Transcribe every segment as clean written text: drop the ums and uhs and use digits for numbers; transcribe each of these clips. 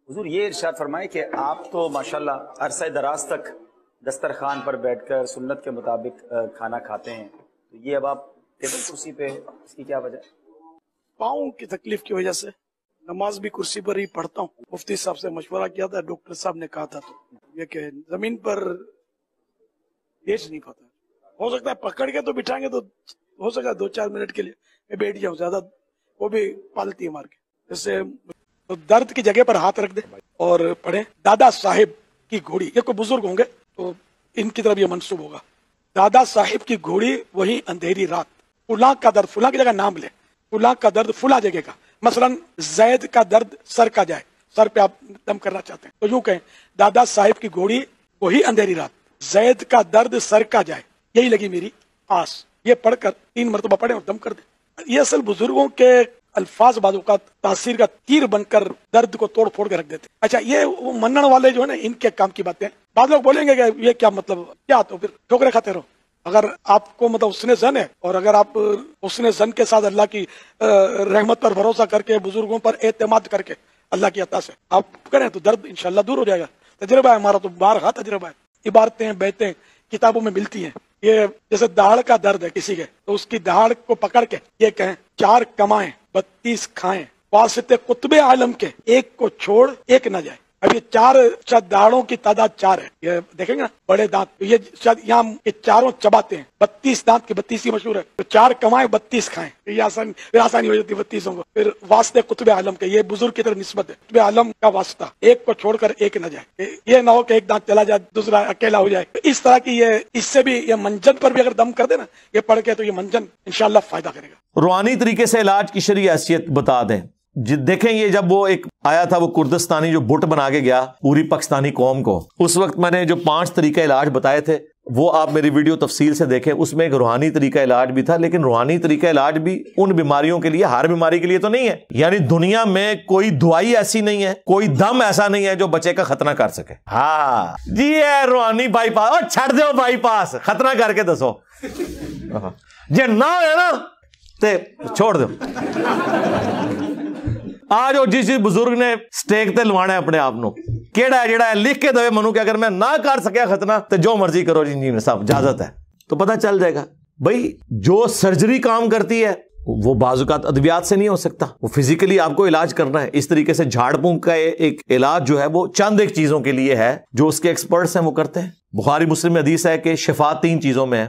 حضور یہ ارشاد فرمائے کہ آپ تو ماشاءاللہ عرصہ دراز تک دسترخوان پر بیٹھ کر سنت کے مطابق کھانا کھاتے ہیں، تو یہ اب آپ ٹیبل کرسی پہ، اس کی کیا وجہ؟ پاؤں کی تکلیف کی وجہ سے نماز بھی کرسی پر ہی پڑھتا ہوں. مفتی صاحب سے مشورہ کیا تھا، ڈاکٹر صاحب نے کہا تھا تو یہ کہ زمین پر لیٹ نہیں پاتا، ہو سکتا ہے پکڑ کے تو بٹھائیں گے تو ہو سکتا ہے 2-4 منٹ کے لیے میں بیٹھ جاؤں، زیادہ وہ بھی پالتی ہے مار کے. جیسے درد کی جگہ پر ہاتھ رکھ دے اور پڑھیں دادا صاحب کی گھوڑی. یہ کوئی بزرگ ہوں گے تو ان کی طرف یہ منسوب ہوگا. دادا صاحب کی گھوڑی وہی اندھیری رات، فلاں کا درد، فلاں کی جگہ نام لے، فلاں کا درد فلاں جگہ کا. مثلا زید کا درد سر کا جائے، سر پہ آپ دم کرنا چاہتے ہیں تو یوں کہیں دادا صاحب کی گھوڑی وہی اندھیری رات، زید کا درد سر کا جائے، یہی لگی میری آس. یہ پڑھ کر 3 مرتبہ پڑھیں اور دم کر دیں. یہ اصل بزرگوں کے الفاظ بعض اوقات تاثیر کا تیر بن کر درد کو توڑ پھوڑ کے رکھ دیتے. اچھا یہ وہ منن والے جو ہے نا، ان کے کام کی باتیں. بعض لوگ بولیں گے کہ یہ کیا مطلب کیا، تو پھر ٹھوکرے کھاتے رہو. اگر آپ کو مطلب حسن زن ہے اور اگر آپ حسن زن کے ساتھ اللہ کی رحمت پر بھروسہ کر کے، بزرگوں پر اعتماد کر کے اللہ کی عطا سے آپ کریں تو درد انشاءاللہ دور ہو جائے گا. تجربہ ہے ہمارا، تو بارہا تجربہ ہے. عبارتیں بیتیں کتابوں میں ملتی ہیں. یہ جیسے دہاڑ کا درد ہے کسی کے، تو اس کی دہاڑ کو پکڑ کے یہ کہیں 4 کمائیں 32 کھائیں، واسطے قطب عالم کے ایک کو چھوڑ ایک نہ جائے. اب یہ 4 دہاڑوں کی تعداد 4 ہے. یہ دیکھیں گے نا بڑے دانت، یہ شاید یہاں یہ چاروں چباتے ہیں. 32 دانت کی 32 ہی مشہور ہے. تو 4 کمائیں 32 کھائیں، یہ آسانی ہو جاتی 32 کو. پھر واسطے قطب عالم کے، یہ بزرگ کی طرف نسبت ہے. قطب عالم کا واسطہ، ایک کو چھوڑ کر ایک نہ جائے. یہ نہ ہو کہ ایک دانت چلا جائے دوسرا اکیلا ہو جائے. اس طرح کی یہ، اس سے بھی یہ منجن پر بھی اگر دم کر دے نا یہ پڑھ کے، تو یہ منجن انشاءاللہ فائدہ کرے گا. روحانی طریقے سے علاج کی شرعی حیثیت بتا دیں. دیکھیں یہ جب وہ ایک آیا تھا وہ کردستانی جو بت بنا کے گیا پوری پاکستانی قوم کو، اس وقت میں نے جو 5 طریقہ علاج بتائے تھے وہ آپ میری ویڈیو تفصیل سے دیکھیں. اس میں ایک روحانی طریقہ علاج بھی تھا، لیکن روحانی طریقہ علاج بھی ان بیماریوں کے لیے، ہر بیماری کے لیے تو نہیں ہے. یعنی دنیا میں کوئی دوائی ایسی نہیں ہے، کوئی دم ایسا نہیں ہے جو بچے کا ختنہ کر سکے. ہاں جی ہے روحانی بائی پاس، اور چھڑ دو بائی پاس، ختنہ کر کے دسو. جی نہ ہے نا تے چھوڑ دو. آج وہ جس بزرگ نے سٹیک تے لوانا ہے اپنے آپ نو، کیڑا ہے جڑا ہے لکھ کے دے منو کہ اگر میں نہ کر سکیا ختنہ تو جو مرضی کرو جی صاحب اجازت ہے، تو پتہ چل جائے گا. بھائی جو سرجری کام کرتی ہے وہ بعض اوقات ادویات سے نہیں ہو سکتا، وہ فزیکلی آپ کو علاج کرنا ہے. اس طریقے سے جھاڑ پھونک کا ایک علاج جو ہے وہ چند ایک چیزوں کے لیے ہے جو اس کے ایکسپرٹس ہیں وہ کرتے ہیں. بخاری مسلم میں حدیث ہے کہ شفا 3 چیزوں میں ہے: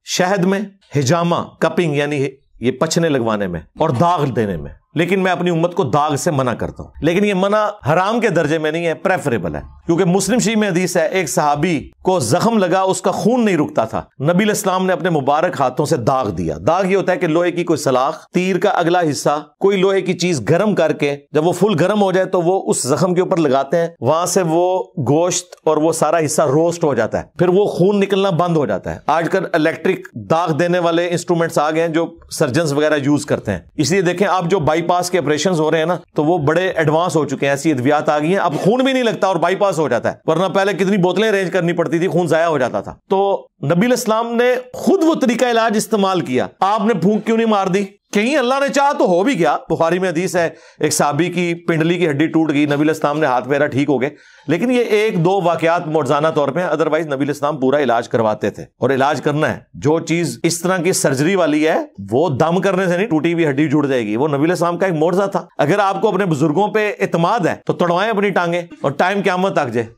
شہد میں، حجامہ کپنگ یعنی یہ پچھنے لگوانے میں، اور داغ دینے میں. لیکن میں اپنی امت کو داغ سے منع کرتا ہوں، لیکن یہ منع حرام کے درجے میں نہیں ہے، پریفریبل ہے. کیونکہ مسلم شریف میں حدیث ہے ایک صحابی کو زخم لگا، اس کا خون نہیں رکتا تھا، نبی علیہ السلام نے اپنے مبارک ہاتھوں سے داغ دیا. داغ یہ ہوتا ہے کہ لوہے کی کوئی سلاخ، تیر کا اگلا حصہ، کوئی لوہے کی چیز گرم کر کے جب وہ فل گرم ہو جائے تو وہ اس زخم کے اوپر لگاتے ہیں، وہاں سے وہ گوشت اور وہ سارا حصہ روسٹ ہو جاتا ہے، پھر وہ خون نکلنا بند ہو جاتا ہے. آج کل الیکٹرک داغ دینے والے انسٹرومنٹس آ گئے ہیں جو سرجنز وغیرہ یوز کرتے ہیں. اس لیے دیکھیں آپ جو بائی پاس کے آپریشنز ہو رہے ہیں نا تو وہ بڑے ایڈوانس ہو چکے ہیں، ایسی ادویات آ گئی ہیں، اب خون بھی نہیں لگتا اور بائی پاس ہو جاتا ہے. ورنہ پہلے کتنی بوتلیں ارینج کرنی پڑتی تھی، خون ضائع ہو جاتا تھا. تو نبی علیہ السلام نے خود وہ طریقہ علاج استعمال کیا. آپ نے پھونک کیوں نہیں مار دی؟ کہیں اللہ نے چاہا تو ہو بھی گیا. بخاری میں حدیث ہے ایک صحابی کی پنڈلی کی ہڈی ٹوٹ گئی، نبی علیہ السلام نے ہاتھ پھیرا، ٹھیک ہو گئے. لیکن یہ 1-2 واقعات معجزانہ طور پہ ہیں، ادروائز نبی علیہ السلام پورا علاج کرواتے تھے. اور علاج کرنا ہے، جو چیز اس طرح کی سرجری والی ہے وہ دم کرنے سے نہیں ٹوٹی ہوئی ہڈی جڑ جائے گی. وہ نبی علیہ السلام کا ایک معجزہ تھا. اگر آپ کو اپنے بزرگوں پہ اعتماد ہے تو توڑوائیں اپنی ٹانگیں اور ٹائم قیامت تک جائے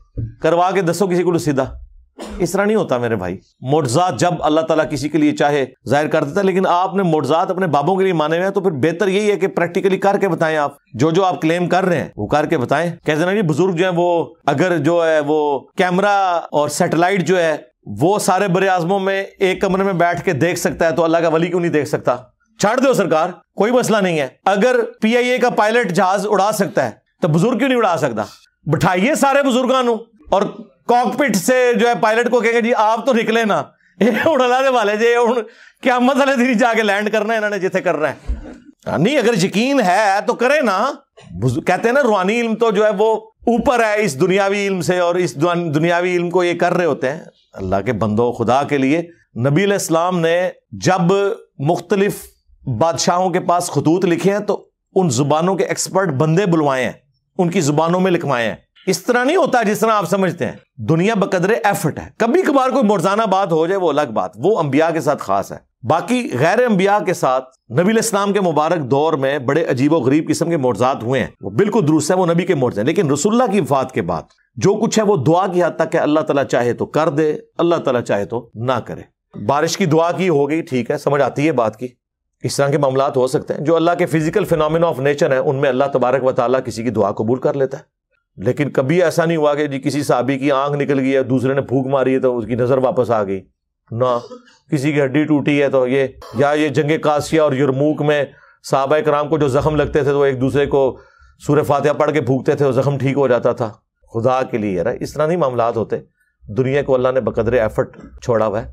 کروا کے دسو کسی کو سیدھا. اس طرح نہیں ہوتا میرے بھائی. معجزات جب اللہ تعالیٰ کسی کے لیے چاہے ظاہر کر دیتا ہے، لیکن آپ نے معجزات اپنے بابوں کے لیے مانے ہوئے ہیں تو پھر بہتر یہی ہے کہ پریکٹیکلی کر کے بتائیں. آپ جو آپ کلیم کر رہے ہیں وہ کر کے بتائیں. کہتے ہیں نا بزرگ جو ہیں وہ اگر جو ہے وہ کیمرہ اور سیٹلائٹ جو ہے وہ سارے بر اعظموں میں ایک کمرے میں بیٹھ کے دیکھ سکتا ہے تو اللہ کا ولی کیوں نہیں دیکھ سکتا؟ چھاڑ دو سرکار، کوئی مسئلہ نہیں ہے. اگر PIA کا پائلٹ جہاز اڑا سکتا ہے تو بزرگ کیوں نہیں اڑا سکتا؟ بٹھائیے سارے بزرگانوں اور کاکپٹ سے جو ہے پائلٹ کو کہے گا جی آپ تو نکلے نا، یہ اڑلا دے والے جی قیامت والے دن جا کے لینڈ کرنا ہے انہوں نے جتنے کرنا ہے. نہیں اگر یقین ہے تو کرے نا. کہتے ہیں نا روحانی علم تو جو ہے وہ اوپر ہے اس دنیاوی علم سے، اور اس دنیاوی علم کو یہ کر رہے ہوتے ہیں اللہ کے بندوں خدا کے لیے. نبی علیہ السلام نے جب مختلف بادشاہوں کے پاس خطوط لکھے ہیں تو ان زبانوں کے ایکسپرٹ بندے بلوائے ہیں، ان کی زبانوں میں لکھوائے ہیں. اس طرح نہیں ہوتا جس طرح آپ سمجھتے ہیں. دنیا بقدر ایفرٹ ہے. کبھی کبھار کوئی مرزانہ بات ہو جائے وہ الگ بات, وہ انبیاء کے ساتھ خاص ہے. باقی غیر انبیاء کے ساتھ نبی علیہ السلام کے مبارک دور میں بڑے عجیب و غریب قسم کے معجزات ہوئے ہیں, وہ بالکل درست ہے, وہ نبی کے معجزے ہیں. لیکن رسول اللہ کی وفات کے بعد جو کچھ ہے وہ دعا کی حد تک ہے. اللہ تعالیٰ چاہے تو کر دے, اللہ تعالیٰ چاہے تو نہ کرے. بارش کی دعا کی ہو گئی, ٹھیک ہے, سمجھ آتی ہے بات کی. اس طرح کے معاملات ہو سکتے ہیں. جو اللہ کے فزیکل فینومینا آف نیچر ہیں ان میں اللہ تبارک و تعالیٰ کسی کی دعا قبول کر لیتا ہے. لیکن کبھی ایسا نہیں ہوا کہ جی کسی صحابی کی آنکھ نکل گئی ہے, دوسرے نے پھونک ماری ہے تو اس کی نظر واپس آ گئی, نہ. کسی کی ہڈی ٹوٹی ہے تو یہ جنگ قاسیہ اور یرموک میں صحابہ کرام کو جو زخم لگتے تھے تو ایک دوسرے کو سورہ فاتحہ پڑھ کے پھونکتے تھے, وہ زخم ٹھیک ہو جاتا تھا. خدا کے لیے یار اس طرح نہیں معاملات ہوتے. دنیا کو اللہ نے بقدر ایفرٹ چھوڑا ہوا ہے.